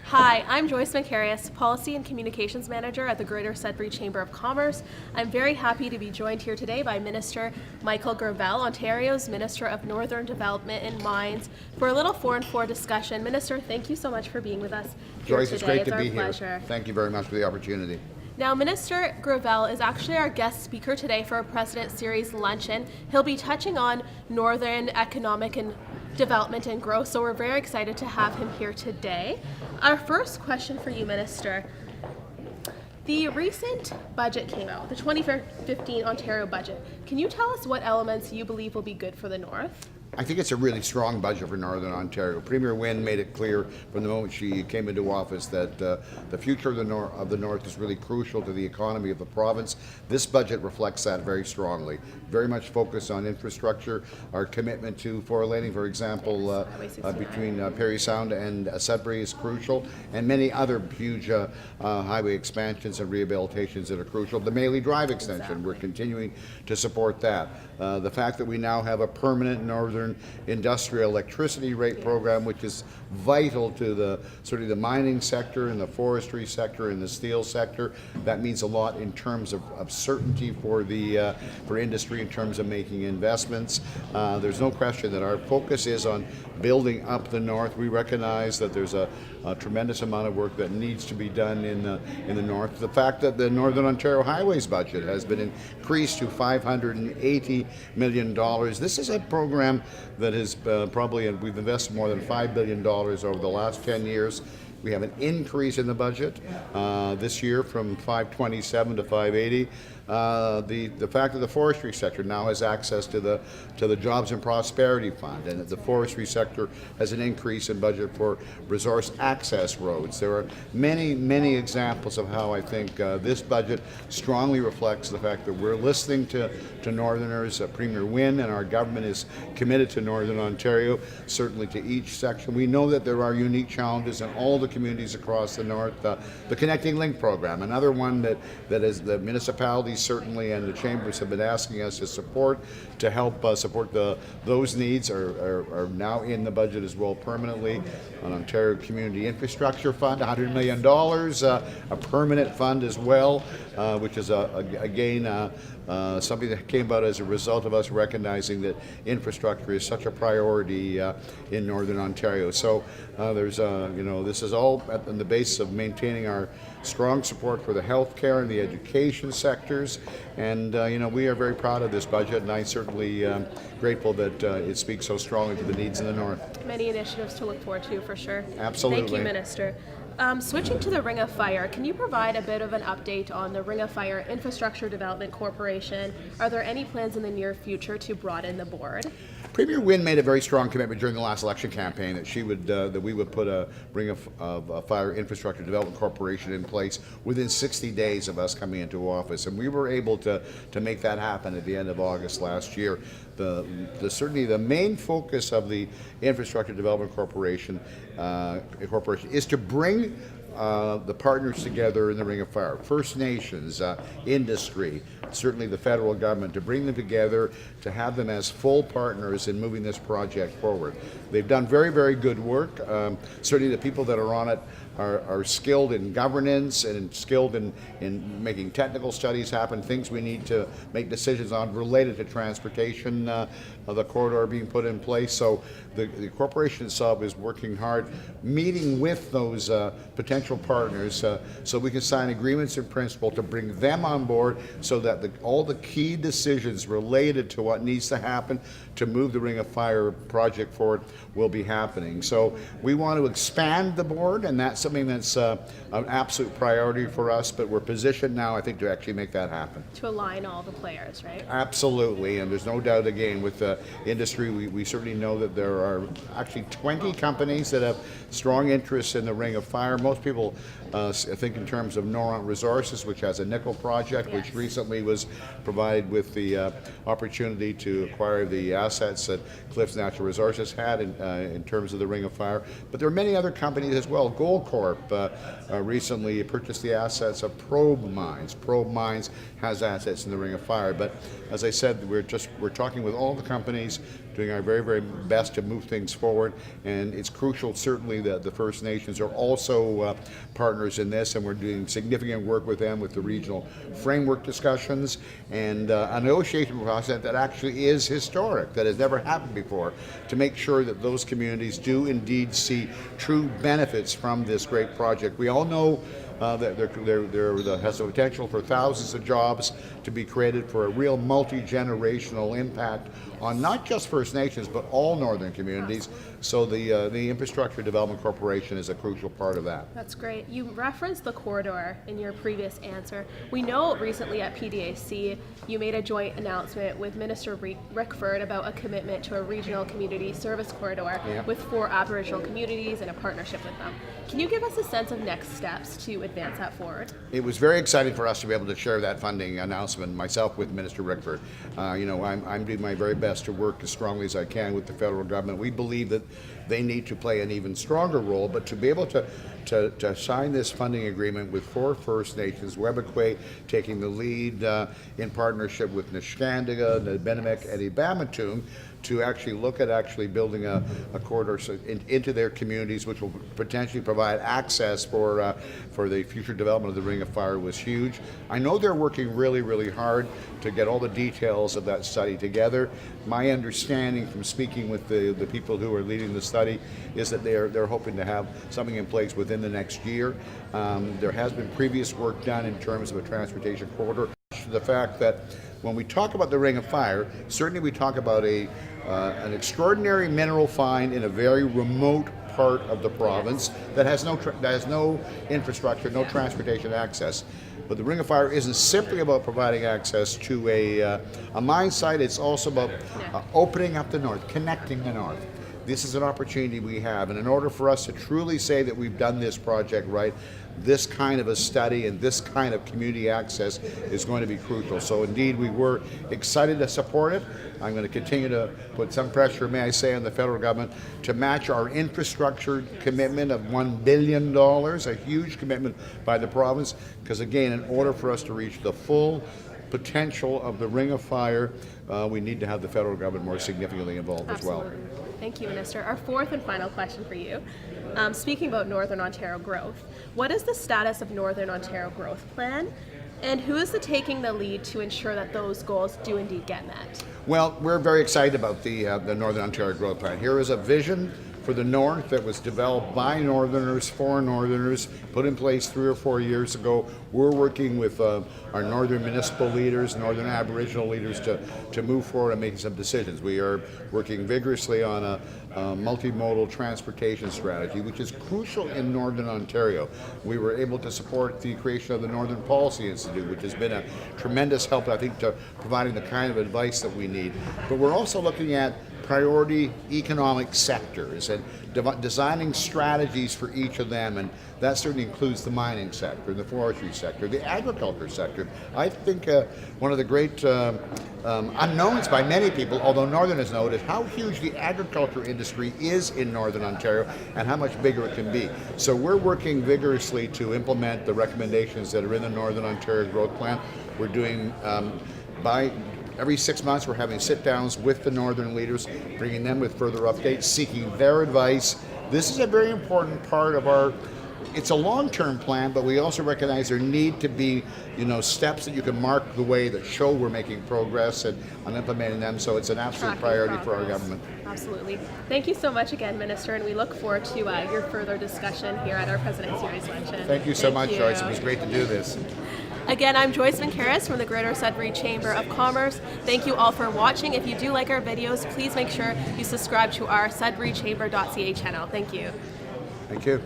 Hi, I'm Joyce Macarius, Policy and Communications Manager at the Greater Sudbury Chamber of Commerce. I'm very happy to be joined here today by Minister Michael Gravel, Ontario's Minister of Northern Development and Mines, for a little 4in4 discussion. Minister, thank you so much for being with us here Joyce, today. it's great to our be pleasure. here. Thank you very much for the opportunity. Now, Minister Gravel is actually our guest speaker today for a President Series luncheon. He'll be touching on Northern economic and development and growth, so we're very excited to have him here today. Our first question for you, Minister. The recent budget came out, the 2015 Ontario budget. Can you tell us what elements you believe will be good for the North? I think it's a really strong budget for Northern Ontario. Premier Wynne made it clear from the moment she came into office that the future of the North is really crucial to the economy of the province. This budget reflects that very strongly. Very much focused on infrastructure. Our commitment to four-laning, for example, between Parry Sound and Sudbury is crucial, and many other huge highway expansions and rehabilitations that are crucial. The Maley Drive extension, we're continuing to support that. The fact that we now have a permanent Northern industrial electricity rate program, which is vital to the the mining sector and the forestry sector and the steel sector. That means a lot in terms of certainty for the for industry in terms of making investments. There's no question that our focus is on building up the North. We recognize that there's a tremendous amount of work that needs to be done in the North. The fact that the Northern Ontario Highways budget has been increased to $580 million. This is a program that is we've invested more than $5 billion over the last 10 years. We have an increase in the budget this year from 527 to 580. The fact that the forestry sector now has access to the Jobs and Prosperity Fund, and that the forestry sector has an increase in budget for resource access roads. There are many examples of how I think this budget strongly reflects the fact that we're listening to Northerners. Premier Wynne and our government is committed to Northern Ontario, certainly to each section. We know that there are unique challenges in all the communities across the North. The Connecting Link program, another one that is the municipalities certainly and the chambers have been asking us to support, to help support those needs are now in the budget as well permanently. An Ontario Community Infrastructure Fund, $100 million, a permanent fund as well, which is again something that came about as a result of us recognizing that infrastructure is such a priority in Northern Ontario. So this is all on the basis of maintaining our strong support for the healthcare and the education sectors, and we are very proud of this budget, and I'm certainly grateful that it speaks so strongly to the needs in the North. Many initiatives to look forward to, for sure. Absolutely. Thank you, Minister. Switching to the Ring of Fire, can you provide a bit of an update on the Ring of Fire Infrastructure Development Corporation? Are there any plans in the near future to broaden the board? Premier Wynne made a very strong commitment during the last election campaign that we would put a Ring of Fire Infrastructure Development Corporation in place within 60 days of us coming into office, and we were able to make that happen at the end of August last year. Certainly the main focus of the Infrastructure Development Corporation is to bring the partners together in the Ring of Fire, First Nations, industry, certainly the federal government, to bring them together, to have them as full partners in moving this project forward. They've done very good work. Certainly the people that are on it are skilled in governance and skilled in making technical studies happen, things we need to make decisions on related to transportation, the corridor being put in place. So the corporation itself is working hard, meeting with those potential partners so we can sign agreements in principle to bring them on board so that all the key decisions related to what needs to happen to move the Ring of Fire project forward will be happening. So we want to expand the board, and that's something that's an absolute priority for us, but we're positioned now, I think, to actually make that happen. To align all the players, right? Absolutely, and there's no doubt, again, with the industry, we certainly know that there are actually 20 companies that have strong interests in the Ring of Fire. Most people think in terms of Noront Resources, which has a nickel project, which recently was provided with the opportunity to acquire the assets that Cliffs Natural Resources had in terms of the Ring of Fire. But there are many other companies as well. Goldcorp recently purchased the assets of Probe Mines. Probe Mines has assets in the Ring of Fire. But as I said, we're talking with all the companies doing our very, very best to move things forward. And it's crucial, certainly, that the First Nations are also partners in this, and we're doing significant work with them with the regional framework discussions and a negotiation process that actually is historic, that has never happened before, to make sure that those communities do indeed see true benefits from this great project. We all know that there has the potential for thousands of jobs to be created, for a real multi-generational impact on not just First Nations but all northern communities. So the Infrastructure Development Corporation is a crucial part of that. That's great. You referenced the corridor in your previous answer. We know recently at PDAC you made a joint announcement with Minister Rickford about a commitment to a regional community service corridor with 4 Aboriginal communities and a partnership with them. Can you give us a sense of next steps to advance that forward? It was very exciting for us to be able to share that funding announcement myself with Minister Rickford. I'm doing my very best to work as strongly as I can with the federal government. We believe that they need to play an even stronger role, but to be able to sign this funding agreement with 4 First Nations, Webekwe taking the lead in partnership with Niskandiga, Nabenimek, and Ibamatung, to actually look at building a corridor into their communities, which will potentially provide access for the future development of the Ring of Fire, was huge. I know they're working really, really hard to get all the details of that study together. My understanding from speaking with the people who are leading the study is that they're hoping to have something in place within the next year. There has been previous work done in terms of a transportation corridor. The fact that when we talk about the Ring of Fire, certainly we talk about an extraordinary mineral find in a very remote part of the province that has no infrastructure, no transportation access. But the Ring of Fire isn't simply about providing access to a mine site. It's also about opening up the north, connecting the north. This is an opportunity we have, and in order for us to truly say that we've done this project right, this kind of a study and this kind of community access is going to be crucial. So indeed, we were excited to support it. I'm going to continue to put some pressure, may I say, on the federal government to match our infrastructure commitment of $1 billion, a huge commitment by the province, because again, in order for us to reach the full potential of the Ring of Fire, we need to have the federal government more significantly involved as well. Thank you, Minister. Our fourth and final question for you. Speaking about Northern Ontario growth, what is the status of Northern Ontario Growth Plan, and who is taking the lead to ensure that those goals do indeed get met? Well, we're very excited about the Northern Ontario Growth Plan. Here is a vision for the North that was developed by Northerners, for Northerners, put in place 3 or 4 years ago. We're working with our Northern municipal leaders, Northern Aboriginal leaders to move forward and make some decisions. We are working vigorously on a multimodal transportation strategy, which is crucial in Northern Ontario. We were able to support the creation of the Northern Policy Institute, which has been a tremendous help, I think, to providing the kind of advice that we need. But we're also looking at priority economic sectors and designing strategies for each of them, and that certainly includes the mining sector, the forestry sector, the agriculture sector. I think one of the great unknowns by many people, although Northerners know it, is how huge the agriculture industry is in Northern Ontario and how much bigger it can be. So we're working vigorously to implement the recommendations that are in the Northern Ontario Growth Plan. We're doing every 6 months, we're having sit-downs with the Northern leaders, bringing them with further updates, seeking their advice. This is a very important part of it's a long-term plan, but we also recognize there need to be, steps that you can mark the way that show we're making progress and on implementing them. So it's an absolute priority for our government. Absolutely. Thank you so much again, Minister, and we look forward to your further discussion here at our President Series luncheon. Thank you so much, Joyce. It was great to do this. Again, I'm Joyce Mancaris from the Greater Sudbury Chamber of Commerce. Thank you all for watching. If you do like our videos, please make sure you subscribe to our sudburychamber.ca channel. Thank you. Thank you.